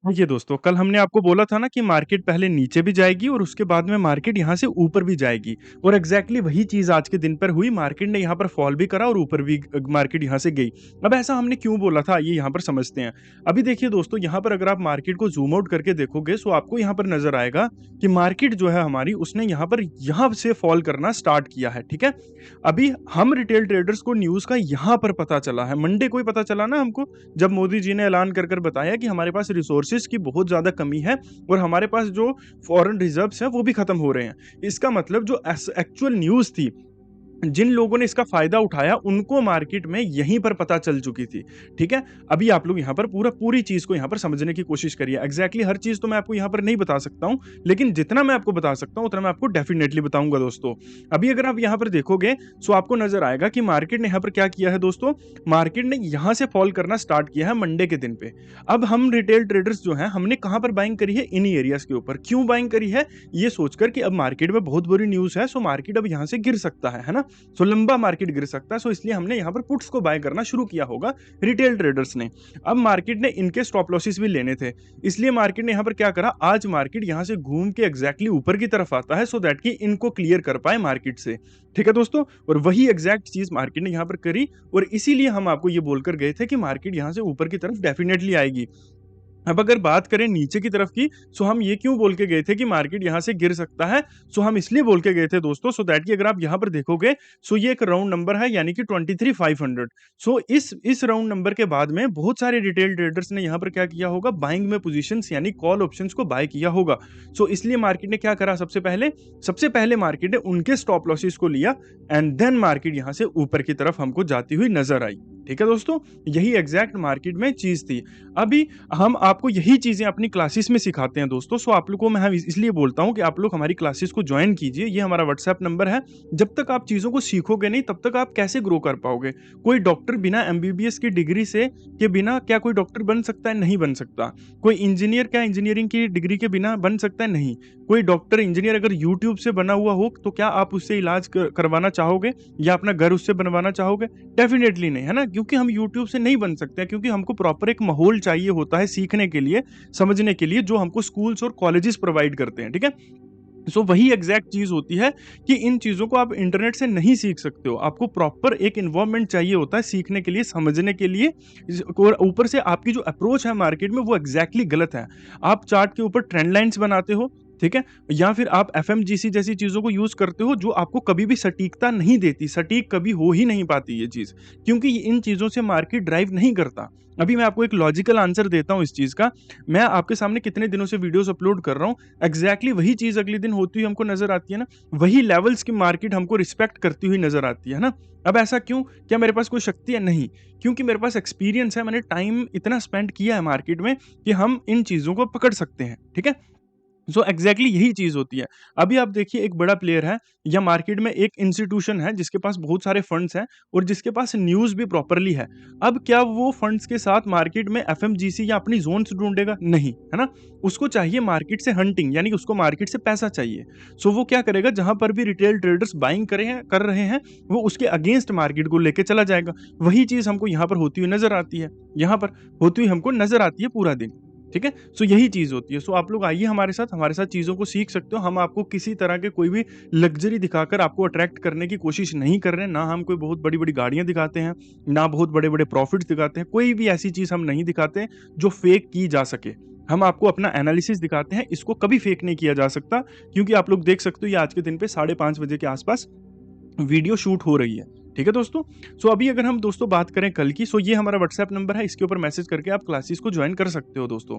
देखिए दोस्तों, कल हमने आपको बोला था ना कि मार्केट पहले नीचे भी जाएगी और उसके बाद में मार्केट यहाँ से ऊपर भी जाएगी और एग्ज़ैक्टली वही चीज़ आज के दिन पर हुई। मार्केट ने यहाँ पर फॉल भी करा और ऊपर भी मार्केट यहाँ से गई। अब ऐसा हमने क्यों बोला था, आइए यहाँ पर समझते हैं। अभी देखिए दोस्तों, यहाँ पर अगर आप मार्केट को ज़ूम आउट करके देखोगे, सो आपको यहाँ पर नज़र आएगा कि मार्केट जो है हमारी, उसने यहाँ से फॉल करना स्टार्ट किया है, ठीक है? अभी हम रिटेल ट्रेडर्स को न्यूज़ का यहाँ पर पता चला है, मंडे को ही पता चला ना हमको, जब मोदी जी ने ऐलान कर बताया कि हमारे पास रिसोर्सेज की बहुत ज़्यादा कमी है और हमारे पास जो फॉरेन रिजर्व्स हैं वो भी खत्म हो रहे हैं। इसका मतलब जो एक्चुअल न्यूज़ थी, जिन लोगों ने इसका फ़ायदा उठाया, उनको मार्केट में यहीं पर पता चल चुकी थी, ठीक है? अभी आप लोग यहाँ पर पूरी चीज़ को यहाँ पर समझने की कोशिश करिए। एग्ज़ैक्टली हर चीज़ तो मैं आपको यहाँ पर नहीं बता सकता हूँ, लेकिन जितना मैं आपको बता सकता हूँ, उतना मैं आपको डेफ़िनेटली बताऊँगा दोस्तों। अभी अगर आप यहाँ पर देखोगे, सो आपको नज़र आएगा कि मार्केट ने यहाँ पर क्या किया है दोस्तों, मार्केट ने यहाँ से फ़ॉल करना स्टार्ट किया है मंडे के दिन पे। अब हम रिटेल ट्रेडर्स जो हैं, हमने कहाँ पर बाइंग करी है? इन्हीं एरियाज़ के ऊपर। क्यों बाइंग करी है? ये सोचकर कि अब मार्केट में बहुत बुरी न्यूज़ है, सो मार्केट अब यहाँ से गिर सकता है ना? सो लंबा मार्केट गिर सकता है, सो इसलिए हमने यहाँ पर पुट्स को बाय करना शुरू किया होगा रिटेल ट्रेडर्स ने। अब मार्केट ने इनके स्टॉप लॉसेस भी लेने थे, इसलिए मार्केट ने यहाँ पर क्या करा, आज मार्केट यहाँ से घूम के एग्जैक्टली ऊपर की तरफ आता है, सो दैट कि इनको क्लियर कर पाए मार्केट से, ठीक है दोस्तों? और वही एग्जैक्ट चीज मार्केट ने यहाँ पर करी और इसीलिए हम आपको ये बोलकर गए थे कि मार्केट यहाँ से ऊपर की तरफ डेफिनेटली आएगी। अब अगर बात करें नीचे की तरफ की, सो हम ये क्यों बोल के गए थे कि मार्केट यहाँ से गिर सकता है? सो हम इसलिए बोल के गए थे दोस्तों, सो दैट कि अगर आप यहाँ पर देखोगे, सो ये एक राउंड नंबर है, यानी कि 23,500। सो इस राउंड नंबर के बाद में बहुत सारे रिटेल ट्रेडर्स ने यहाँ पर क्या किया होगा, बाइंग में पोजीशंस यानी कॉल ऑप्शंस को बाय किया होगा। सो इसलिए मार्केट ने क्या करा, सबसे पहले मार्केट ने उनके स्टॉप लॉसेस को लिया एंड देन मार्केट यहाँ से ऊपर की तरफ हमको जाती हुई नजर आई। ठीक है दोस्तों, यही एग्जैक्ट मार्केट में चीज थी। अभी हम आपको यही चीज़ें अपनी क्लासेस में सिखाते हैं दोस्तों, सो आप लोग को मैं इसलिए बोलता हूँ कि आप लोग हमारी क्लासेस को जॉइन कीजिए। ये हमारा व्हाट्सएप नंबर है। जब तक आप चीज़ों को सीखोगे नहीं, तब तक आप कैसे ग्रो कर पाओगे? कोई डॉक्टर बिना एमबीबीएस की डिग्री से के बिना क्या कोई डॉक्टर बन सकता है? नहीं बन सकता। कोई इंजीनियर क्या इंजीनियरिंग की डिग्री के बिना बन सकता है? नहीं। कोई डॉक्टर इंजीनियर अगर यूट्यूब से बना हुआ हो, तो क्या आप उससे इलाज करवाना चाहोगे या अपना घर उससे बनवाना चाहोगे? डेफिनेटली नहीं, है ना? क्योंकि हम यूट्यूब से नहीं बन सकते हैं, क्योंकि हमको प्रॉपर एक माहौल चाहिए होता है सीखने के लिए, समझने के लिए, जो हमको स्कूल्स और कॉलेजेस प्रोवाइड करते हैं, ठीक है? सो वही एग्जैक्ट चीज होती है कि इन चीजों को आप इंटरनेट से नहीं सीख सकते हो। आपको प्रॉपर एक इन्वायरमेंट चाहिए होता है सीखने के लिए, समझने के लिए। और ऊपर से आपकी जो अप्रोच है मार्केट में, वो एग्जैक्टली गलत है। आप चार्ट के ऊपर ट्रेंड लाइंस बनाते हो, ठीक है, या फिर आप एफएमजीसी जैसी चीजों को यूज करते हो, जो आपको कभी भी सटीकता नहीं देती, सटीक कभी हो ही नहीं पाती ये चीज, क्योंकि इन चीजों से मार्केट ड्राइव नहीं करता। अभी मैं आपको एक लॉजिकल आंसर देता हूं इस चीज का। मैं आपके सामने कितने दिनों से वीडियोस अपलोड कर रहा हूं, एग्जैक्टली वही चीज अगले दिन होती हुई हमको नजर आती है ना। वही लेवल्स की मार्केट हमको रिस्पेक्ट करती हुई नजर आती है ना। अब ऐसा क्यों? क्या मेरे पास कोई शक्ति है? नहीं, क्योंकि मेरे पास एक्सपीरियंस है। मैंने टाइम इतना स्पेंड किया है मार्केट में कि हम इन चीजों को पकड़ सकते हैं, ठीक है? सो एग्जैक्टली यही चीज होती है। अभी आप देखिए, एक बड़ा प्लेयर है या मार्केट में एक इंस्टीट्यूशन है जिसके पास बहुत सारे फंड्स हैं और जिसके पास न्यूज भी प्रॉपरली है। अब क्या वो फंड्स के साथ मार्केट में एफएमजीसी या अपनी जोन्स ढूंढेगा? नहीं, है ना? उसको चाहिए मार्केट से हंटिंग, यानी कि उसको मार्केट से पैसा चाहिए। सो वो क्या करेगा, जहां पर भी रिटेल ट्रेडर्स बाइंग कर रहे हैं, वो उसके अगेंस्ट मार्केट को लेके चला जाएगा। वही चीज हमको यहाँ पर होती हुई नजर आती है, यहाँ पर होती हुई हमको नजर आती है पूरा दिन, ठीक है? सो यही चीज़ होती है। सो आप लोग आइए हमारे साथ चीज़ों को सीख सकते हो। हम आपको किसी तरह के कोई भी लग्ज़री दिखाकर आपको अट्रैक्ट करने की कोशिश नहीं कर रहे हैं। ना हम कोई बहुत बड़ी-बड़ी गाड़ियाँ दिखाते हैं, ना बहुत बड़े-बड़े प्रॉफ़िट्स दिखाते हैं। कोई भी ऐसी चीज़ हम नहीं दिखाते जो फ़ेक की जा सके। हम आपको अपना एनालिसिस दिखाते हैं, इसको कभी फ़ेक नहीं किया जा सकता, क्योंकि आप लोग देख सकते हो ये आज के दिन पे 5:30 बजे के आस-पास वीडियो शूट हो रही है। ठीक है दोस्तों? सो अभी अगर हम दोस्तों बात करें कल की, सो ये हमारा व्हाट्सएप नंबर है, इसके ऊपर मैसेज करके आप क्लासेस को जॉइन कर सकते हो दोस्तों।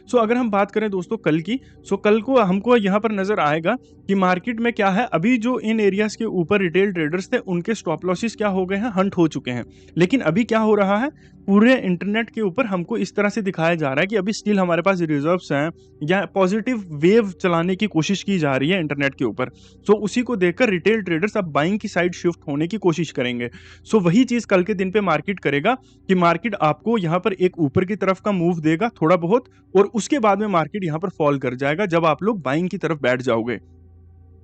सो अगर हम बात करें दोस्तों कल की, सो कल को हमको यहाँ पर नज़र आएगा कि मार्केट में क्या है। अभी जो इन एरियाज़ के ऊपर रिटेल ट्रेडर्स थे, उनके स्टॉप लॉसेस क्या हो गए हैं, हंट हो चुके हैं। लेकिन अभी क्या हो रहा है, पूरे इंटरनेट के ऊपर हमको इस तरह से दिखाया जा रहा है कि अभी स्टिल हमारे पास रिजर्व्स हैं, या पॉजिटिव वेव चलाने की कोशिश की जा रही है इंटरनेट के ऊपर। सो उसी को देखकर रिटेल ट्रेडर्स अब बाइंग की साइड शिफ्ट होने की कोशिश करेंगे। सो वही चीज़ कल के दिन पे मार्केट करेगा कि मार्केट आपको यहाँ पर एक ऊपर की तरफ का मूव देगा थोड़ा बहुत, और उसके बाद में मार्केट यहाँ पर फॉल कर जाएगा जब आप लोग बाइंग की तरफ बैठ जाओगे।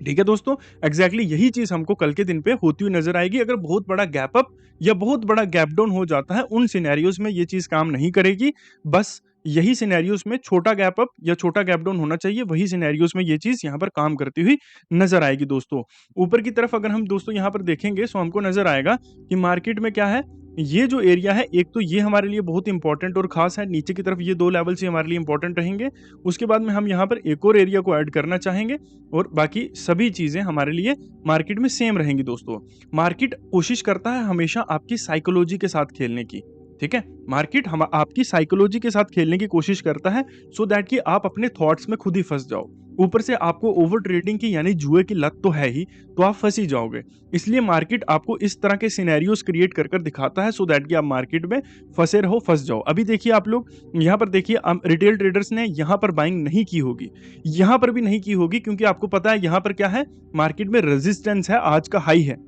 ठीक है दोस्तों, एग्जैक्टली यही चीज हमको कल के दिन पे होती हुई नजर आएगी। अगर बहुत बड़ा गैप अप या बहुत बड़ा गैप डाउन हो जाता है, उन सिनेरियोज में ये चीज काम नहीं करेगी। बस यही सिनेरियोज़ में छोटा गैप अप या छोटा गैप डाउन होना चाहिए, वही सिनेरियोज़ में ये चीज़ यहाँ पर काम करती हुई नज़र आएगी दोस्तों। ऊपर की तरफ अगर हम दोस्तों यहाँ पर देखेंगे सो हमको नज़र आएगा कि मार्केट में क्या है, ये जो एरिया है एक तो ये हमारे लिए बहुत इंपॉर्टेंट और ख़ास है, नीचे की तरफ ये 2 लेवल्स ही हमारे लिए इंपॉर्टेंट रहेंगे। उसके बाद में हम यहाँ पर एक और एरिया को ऐड करना चाहेंगे और बाकी सभी चीज़ें हमारे लिए मार्केट में सेम रहेंगी दोस्तों। मार्केट कोशिश करता है हमेशा आपकी साइकोलॉजी के साथ खेलने की, ठीक है? मार्केट हम आपकी साइकोलॉजी के साथ खेलने की कोशिश करता है सो दैट कि आप अपने थॉट्स में खुद ही फँस जाओ। ऊपर से आपको ओवर ट्रेडिंग की यानी जुए की लत तो है ही, तो आप फँस ही जाओगे। इसलिए मार्केट आपको इस तरह के सिनेरियोज़ क्रिएट कर कर दिखाता है सो दैट कि आप मार्केट में फँसे रहो, फँस जाओ। अभी देखिए आप लोग यहाँ पर देखिए रिटेल ट्रेडर्स ने यहाँ पर बाइंग नहीं की होगी। यहाँ पर भी नहीं की होगी क्योंकि आपको पता है यहाँ पर क्या है, मार्केट में रेजिस्टेंस है, आज का हाई है।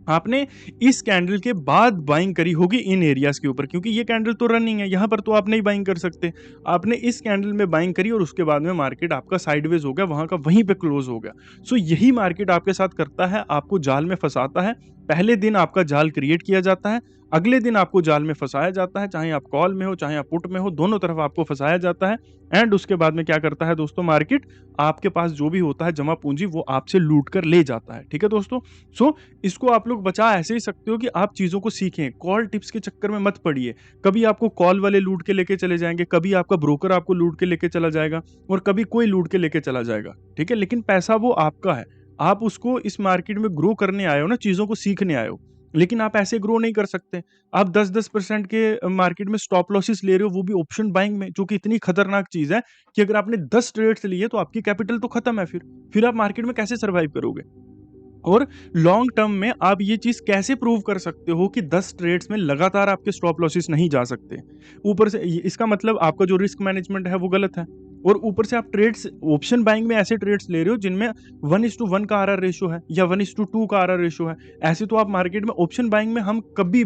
आपने इस कैंडल के बाद बाइंग करी होगी इन एरियाज़ के ऊपर क्योंकि ये कैंडल तो रनिंग है, यहाँ पर तो आप नहीं बाइंग कर सकते। आपने इस कैंडल में बाइंग करी और उसके बाद में मार्केट आपका साइडवेज़ हो गया, वहाँ का वहीं पे क्लोज़ हो गया। सो यही मार्केट आपके साथ करता है, आपको जाल में फँसाता है। पहले दिन आपका जाल क्रिएट किया जाता है, अगले दिन आपको जाल में फँसाया जाता है, चाहे आप कॉल में हो, चाहे आप पुट में हो, दोनों तरफ आपको फँसाया जाता है एंड उसके बाद में क्या करता है दोस्तों मार्केट, आपके पास जो भी होता है जमा पूँजी वो आपसे लूट कर ले जाता है। ठीक है दोस्तों? सो इसको आप लोग बचा ऐसे ही सकते हो कि आप चीज़ों को सीखें, कॉल टिप्स के चक्कर में मत पड़िए। कभी आपको कॉल वाले लूट के लेके चले जाएँगे, कभी आपका ब्रोकर आपको लूट के लेके चला जाएगा और कभी कोई लूट के लेके चला जाएगा, ठीक है? लेकिन पैसा वो आपका है। आप उसको इस मार्केट में ग्रो करने आए हो ना, चीज़ों को सीखने आए हो। लेकिन आप ऐसे ग्रो नहीं कर सकते। आप 10-10% के मार्केट में स्टॉप लॉसेस ले रहे हो, वो भी ऑप्शन बाइंग में, जो कि इतनी खतरनाक चीज़ है कि अगर आपने 10 ट्रेड्स लिए तो आपकी कैपिटल तो खत्म है फिर। फिर आप मार्केट में कैसे सर्वाइव करोगे? और लॉन्ग टर्म में आप ये चीज़ कैसे प्रूव कर सकते हो कि 10 ट्रेड्स में लगातार आपके स्टॉप लॉसेस नहीं जा सकते? ऊपर से इसका मतलब आपका जो रिस्क मैनेजमेंट है वो गलत है और ऊपर से आप ट्रेड्स ऑप्शन बाइंग में ऐसे ट्रेड्स ले रहे हो जिनमें 1:1 का आरआर रेशियो है या 1:2 का आरआर रेशियो है। ऐसे तो आप मार्केट में ऑप्शन बाइंग में हम कभी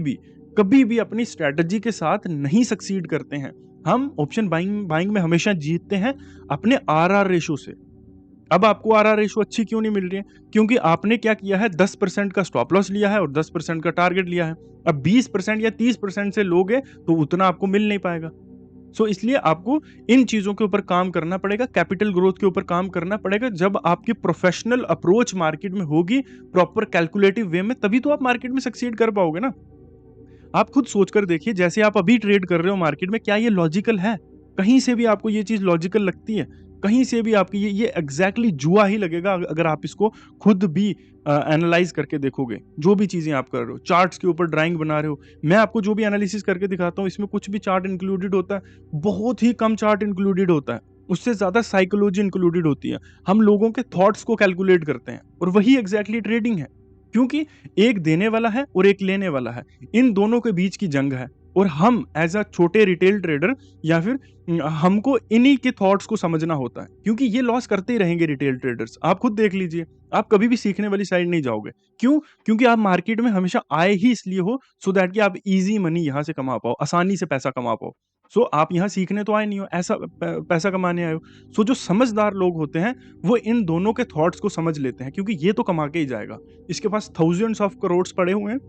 भी अपनी स्ट्रैटेजी के साथ नहीं सक्सीड करते हैं। हम ऑप्शन बाइंग बाइंग में हमेशा जीतते हैं अपने आरआर रेशियो से। अब आपको आरआर रेशो अच्छी क्यों नहीं मिल रही है? क्योंकि आपने क्या किया है, 10% का स्टॉप लॉस लिया है और 10% का टारगेट लिया है। अब 20% या 30% से लोगे तो उतना आपको मिल नहीं पाएगा। सो इसलिए आपको इन चीज़ों के ऊपर काम करना पड़ेगा, कैपिटल ग्रोथ के ऊपर काम करना पड़ेगा। जब आपकी प्रोफेशनल अप्रोच मार्केट में होगी, प्रॉपर कैलकुलेटिव वे में, तभी तो आप मार्केट में सक्सीड कर पाओगे ना। आप खुद सोच कर देखिए, जैसे आप अभी ट्रेड कर रहे हो मार्केट में, क्या ये लॉजिकल है? कहीं से भी आपको ये चीज़ लॉजिकल लगती है? कहीं से भी आपकी ये एग्ज़ैक्टली जुआ ही लगेगा अगर आप इसको खुद भी एनालाइज़ करके देखोगे। जो भी चीज़ें आप कर रहे हो, चार्ट्स के ऊपर ड्राइंग बना रहे हो, मैं आपको जो भी एनालिसिस करके दिखाता हूँ, इसमें कुछ भी चार्ट इंक्लूडेड होता है? बहुत ही कम चार्ट इंक्लूडेड होता है। उससे ज़्यादा साइकोलॉजी इंक्लूडेड होती है। हम लोगों के थॉट्स को कैलकुलेट करते हैं और वही एग्ज़ैक्टली ट्रेडिंग है। क्योंकि एक देने वाला है और एक लेने वाला है। इन दोनों के बीच की जंग है और हम एज़ अ छोटे रिटेल ट्रेडर या फिर हमको इन्हीं के थॉट्स को समझना होता है क्योंकि ये लॉस करते ही रहेंगे रिटेल ट्रेडर्स। आप खुद देख लीजिए, आप कभी भी सीखने वाली साइड नहीं जाओगे। क्यों? क्योंकि आप मार्केट में हमेशा आए ही इसलिए हो सो दैट कि आप ईज़ी मनी यहाँ से कमा पाओ, आसानी से पैसा कमा पाओ। सो आप यहाँ सीखने तो आए नहीं हो, ऐसा पैसा कमाने आए हो। सो जो समझदार लोग होते हैं, वो इन दोनों के थॉट्स को समझ लेते हैं क्योंकि ये तो कमा के ही जाएगा। इसके पास थाउज़ेंड्स ऑफ करोड्स पड़े हुए हैं।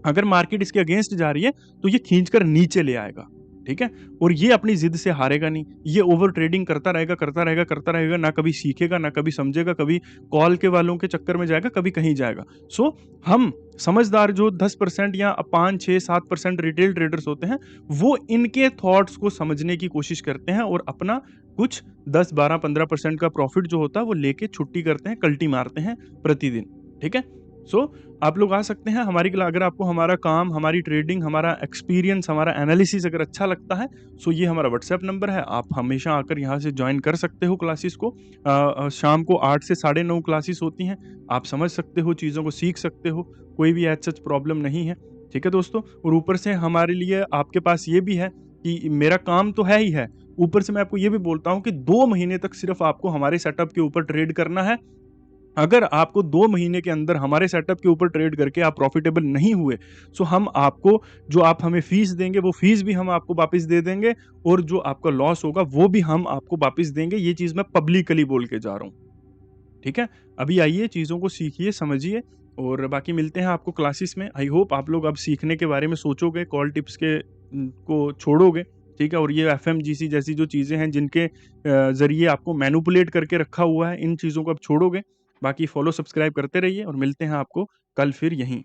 अगर मार्केट इसके अगेंस्ट जा रही है, तो ये खींच कर नीचे ले आएगा, ठीक है? और ये अपनी ज़िद से हारेगा नहीं। ये ओवर ट्रेडिंग करता रहेगा, करता रहेगा, करता रहेगा, ना कभी सीखेगा, ना कभी समझेगा, कभी कॉल के वालों के चक्कर में जाएगा, कभी कहीं जाएगा। सो हम समझदार जो 10% या 5, 6, 7% रिटेल ट्रेडर्स होते हैं, वो इनके थॉट्स को समझने की कोशिश करते हैं और अपना कुछ 10, 12, 15% का प्रॉफिट जो होता है, वो लेके छुट्टी करते हैं, कल्टी मारते हैं प्रतिदिन, ठीक है? सो आप लोग आ सकते हैं हमारी अगर आपको हमारा काम, हमारी ट्रेडिंग, हमारा एक्सपीरियंस, हमारा एनालिसिस अगर अच्छा लगता है, सो ये हमारा व्हाट्सएप नंबर है। आप हमेशा आकर यहाँ से जॉइन कर सकते हो क्लासेस को। शाम को 8 से साढ़े 9 क्लासेस होती हैं। आप समझ सकते हो, चीज़ों को सीख सकते हो, कोई भी एज़ सच प्रॉब्लम नहीं है। ठीक है दोस्तों? और ऊपर से हमारे लिए आपके पास ये भी है कि मेरा काम तो है ही है, ऊपर से मैं आपको ये भी बोलता हूँ कि 2 महीने तक सिर्फ़ आपको हमारे सेटअप के ऊपर ट्रेड करना है। अगर आपको 2 महीने के अंदर हमारे सेटअप के ऊपर ट्रेड करके आप प्रॉफिटेबल नहीं हुए, सो हम आपको जो आप हमें फ़ीस देंगे, वो फ़ीस भी हम आपको वापस दे देंगे और जो आपका लॉस होगा, वो भी हम आपको वापस देंगे। ये चीज़ मैं पब्लिकली बोल के जा रहा हूँ, ठीक है? अभी आइए, चीज़ों को सीखिए, समझिए और बाकी मिलते हैं आपको क्लासेस में। आई होप आप लोग अब सीखने के बारे में सोचोगे, कॉल टिप्स को छोड़ोगे ठीक है? और ये एफएमजीसी जैसी जो चीज़ें हैं जिनके ज़रिए आपको मैनिपुलेट करके रखा हुआ है, इन चीज़ों को अब छोड़ोगे। बाकी फ़ॉलो सब्सक्राइब करते रहिए और मिलते हैं आपको कल फिर यहीं।